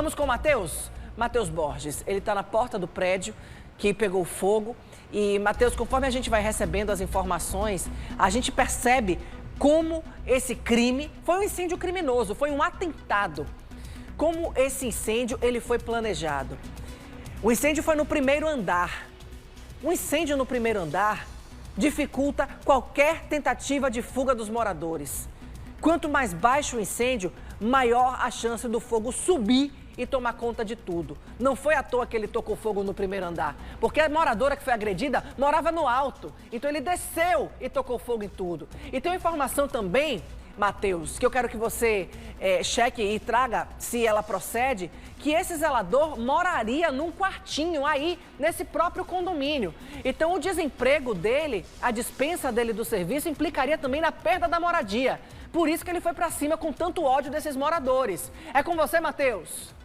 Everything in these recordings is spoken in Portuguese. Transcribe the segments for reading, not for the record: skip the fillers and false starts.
Vamos com o Matheus? Matheus Borges, ele está na porta do prédio que pegou fogo. E, Matheus, conforme a gente vai recebendo as informações, a gente percebe como esse crime foi um incêndio criminoso, foi um atentado. Como esse incêndio ele foi planejado. O incêndio foi no primeiro andar. Um incêndio no primeiro andar dificulta qualquer tentativa de fuga dos moradores. Quanto mais baixo o incêndio, maior a chance do fogo subir e tomar conta de tudo. Não foi à toa que ele tocou fogo no primeiro andar, porque a moradora que foi agredida morava no alto. Então ele desceu e tocou fogo em tudo. E tem uma informação também, Matheus, que eu quero que você cheque e traga, se ela procede, que esse zelador moraria num quartinho aí, nesse próprio condomínio. Então o desemprego dele, a dispensa dele do serviço, implicaria também na perda da moradia. Por isso que ele foi pra cima com tanto ódio desses moradores. É com você, Matheus.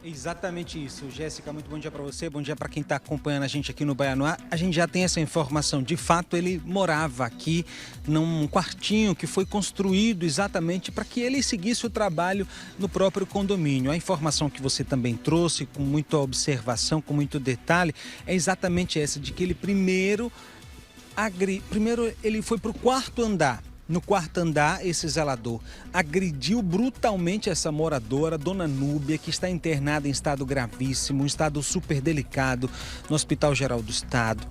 Exatamente isso, Jéssica, muito bom dia para você, bom dia para quem está acompanhando a gente aqui no Bahia no Ar. A gente já tem essa informação, de fato ele morava aqui num quartinho que foi construído exatamente para que ele seguisse o trabalho no próprio condomínio. A informação que você também trouxe, com muita observação, com muito detalhe, é exatamente essa, de que ele primeiro ele foi para o quarto andar. No quarto andar, esse zelador agrediu brutalmente essa moradora, Dona Núbia, que está internada em estado gravíssimo, um estado super delicado, no Hospital Geral do Estado.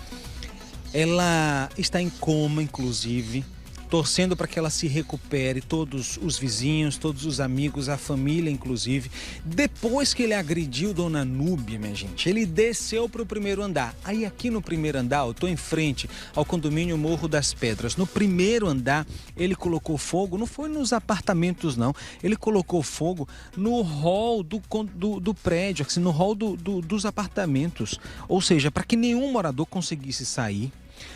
Ela está em coma, inclusive, torcendo para que ela se recupere, todos os vizinhos, todos os amigos, a família, inclusive. Depois que ele agrediu Dona Núbia, minha gente, ele desceu para o primeiro andar. Aí aqui no primeiro andar, eu estou em frente ao condomínio Morro das Pedras. No primeiro andar, ele colocou fogo, não foi nos apartamentos não, ele colocou fogo no hall do prédio, assim, no hall dos apartamentos. Ou seja, para que nenhum morador conseguisse sair,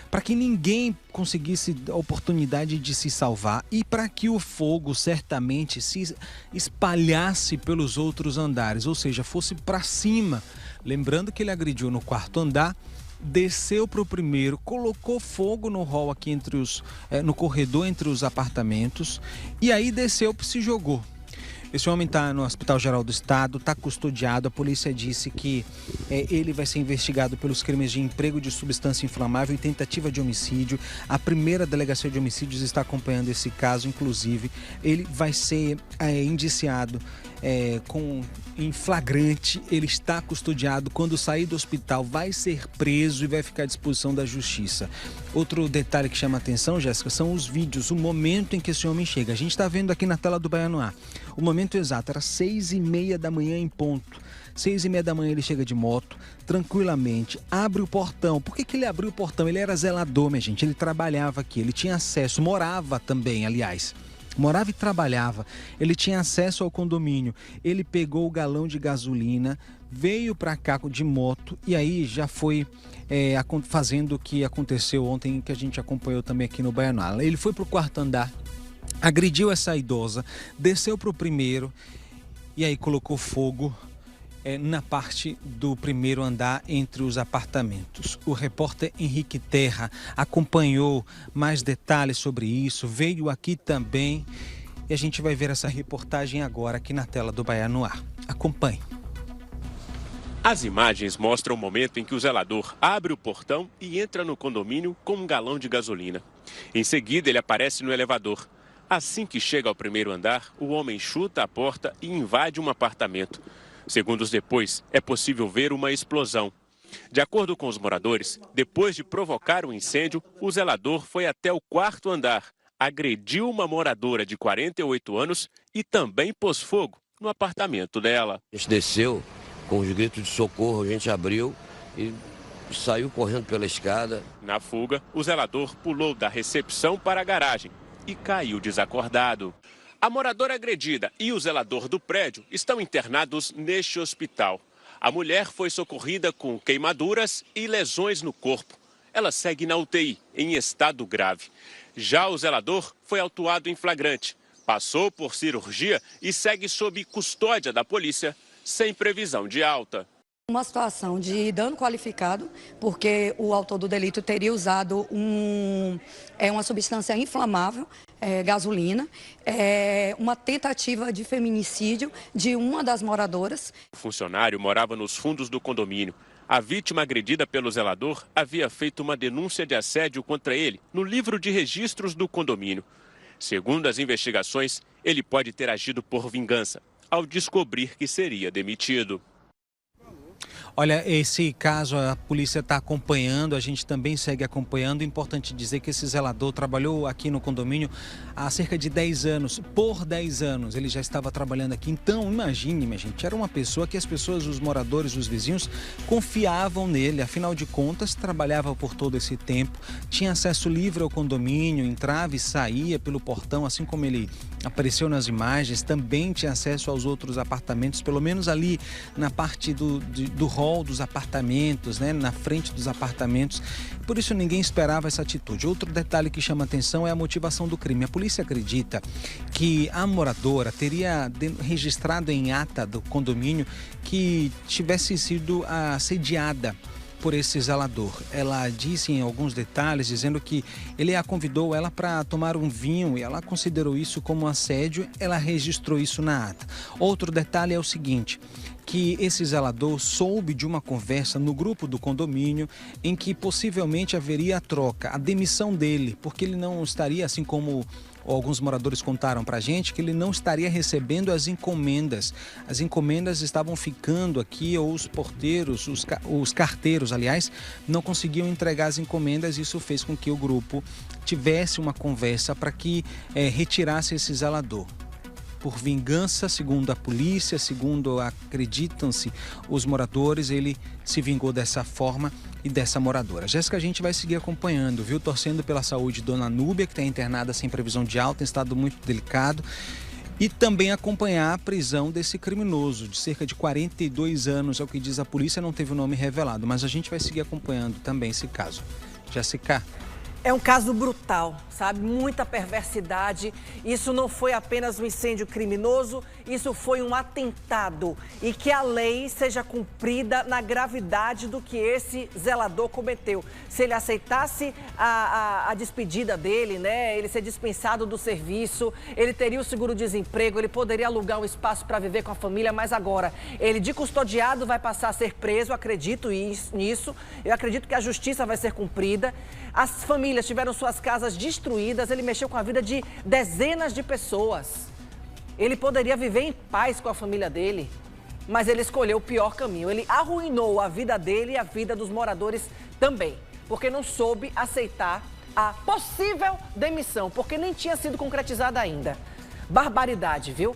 para que ninguém conseguisse a oportunidade de se salvar e para que o fogo certamente se espalhasse pelos outros andares, ou seja, fosse para cima. Lembrando que ele agrediu no quarto andar, desceu para o primeiro, colocou fogo no hall aqui no corredor entre os apartamentos e aí desceu e se jogou. Esse homem está no Hospital Geral do Estado, está custodiado. A polícia disse que ele vai ser investigado pelos crimes de emprego de substância inflamável e tentativa de homicídio. A primeira delegacia de homicídios está acompanhando esse caso, inclusive. Ele vai ser indiciado em flagrante. Ele está custodiado. Quando sair do hospital, vai ser preso e vai ficar à disposição da justiça. Outro detalhe que chama a atenção, Jéssica, são os vídeos, o momento em que esse homem chega. A gente está vendo aqui na tela do Bahia no Ar. O momento exato era 6h30 da manhã em ponto. 6h30 da manhã ele chega de moto, tranquilamente, abre o portão. Por que ele abriu o portão? Ele era zelador, minha gente, ele trabalhava aqui, ele tinha acesso, morava também, aliás. Morava e trabalhava, ele tinha acesso ao condomínio. Ele pegou o galão de gasolina, veio para cá de moto e aí já foi fazendo o que aconteceu ontem, que a gente acompanhou também aqui no Bahia no Ar. Ele foi para o quarto andar, agrediu essa idosa, desceu para o primeiro e aí colocou fogo na parte do primeiro andar entre os apartamentos. O repórter Henrique Terra acompanhou mais detalhes sobre isso, veio aqui também e a gente vai ver essa reportagem agora aqui na tela do Bahia no Ar. Acompanhe. As imagens mostram o momento em que o zelador abre o portão e entra no condomínio com um galão de gasolina. Em seguida, ele aparece no elevador. Assim que chega ao primeiro andar, o homem chuta a porta e invade um apartamento. Segundos depois, é possível ver uma explosão. De acordo com os moradores, depois de provocar o incêndio, o zelador foi até o quarto andar, agrediu uma moradora de 48 anos e também pôs fogo no apartamento dela. A gente desceu com os gritos de socorro, a gente abriu e saiu correndo pela escada. Na fuga, o zelador pulou da recepção para a garagem e caiu desacordado. A moradora agredida e o zelador do prédio estão internados neste hospital. A mulher foi socorrida com queimaduras e lesões no corpo. Ela segue na UTI, em estado grave. Já o zelador foi autuado em flagrante, passou por cirurgia e segue sob custódia da polícia, sem previsão de alta. Uma situação de dano qualificado, porque o autor do delito teria usado uma substância inflamável, gasolina, uma tentativa de feminicídio de uma das moradoras. O funcionário morava nos fundos do condomínio. A vítima agredida pelo zelador havia feito uma denúncia de assédio contra ele no livro de registros do condomínio. Segundo as investigações, ele pode ter agido por vingança, ao descobrir que seria demitido. Olha, esse caso a polícia está acompanhando, a gente também segue acompanhando. Importante dizer que esse zelador trabalhou aqui no condomínio há cerca de 10 anos. Por 10 anos ele já estava trabalhando aqui. Então, imagine, minha gente, era uma pessoa que as pessoas, os moradores, os vizinhos, confiavam nele. Afinal de contas, trabalhava por todo esse tempo, tinha acesso livre ao condomínio, entrava e saía pelo portão, assim como ele apareceu nas imagens. Também tinha acesso aos outros apartamentos, pelo menos ali na parte do hall dos apartamentos, né, na frente dos apartamentos. Por isso ninguém esperava essa atitude. Outro detalhe que chama atenção é a motivação do crime. A polícia acredita que a moradora teria registrado em ata do condomínio que tivesse sido assediada por esse zelador. Ela disse em alguns detalhes, dizendo que ele a convidou ela para tomar um vinho e ela considerou isso como assédio, ela registrou isso na ata. Outro detalhe é o seguinte, que esse zelador soube de uma conversa no grupo do condomínio em que possivelmente haveria a troca, a demissão dele, porque ele não estaria, assim como alguns moradores contaram para a gente, que ele não estaria recebendo as encomendas. As encomendas estavam ficando aqui, ou os porteiros, os carteiros, aliás, não conseguiam entregar as encomendas. Isso fez com que o grupo tivesse uma conversa para que retirasse esse zelador. Por vingança, segundo a polícia, segundo acreditam-se os moradores, ele se vingou dessa forma e dessa moradora. Jéssica, a gente vai seguir acompanhando, viu? Torcendo pela saúde de Dona Núbia, que está internada sem previsão de alta, em estado muito delicado. E também acompanhar a prisão desse criminoso, de cerca de 42 anos, é o que diz a polícia, não teve o nome revelado. Mas a gente vai seguir acompanhando também esse caso. Jéssica. É um caso brutal, sabe? Muita perversidade. Isso não foi apenas um incêndio criminoso, isso foi um atentado. E que a lei seja cumprida na gravidade do que esse zelador cometeu. Se ele aceitasse a despedida dele, né? Ele ser dispensado do serviço, ele teria o seguro-desemprego, ele poderia alugar um espaço para viver com a família, mas agora ele de custodiado vai passar a ser preso, acredito nisso. Eu acredito que a justiça vai ser cumprida. As famílias tiveram suas casas destruídas, ele mexeu com a vida de dezenas de pessoas. Ele poderia viver em paz com a família dele, mas ele escolheu o pior caminho. Ele arruinou a vida dele e a vida dos moradores também, porque não soube aceitar a possível demissão, porque nem tinha sido concretizada ainda. Barbaridade, viu?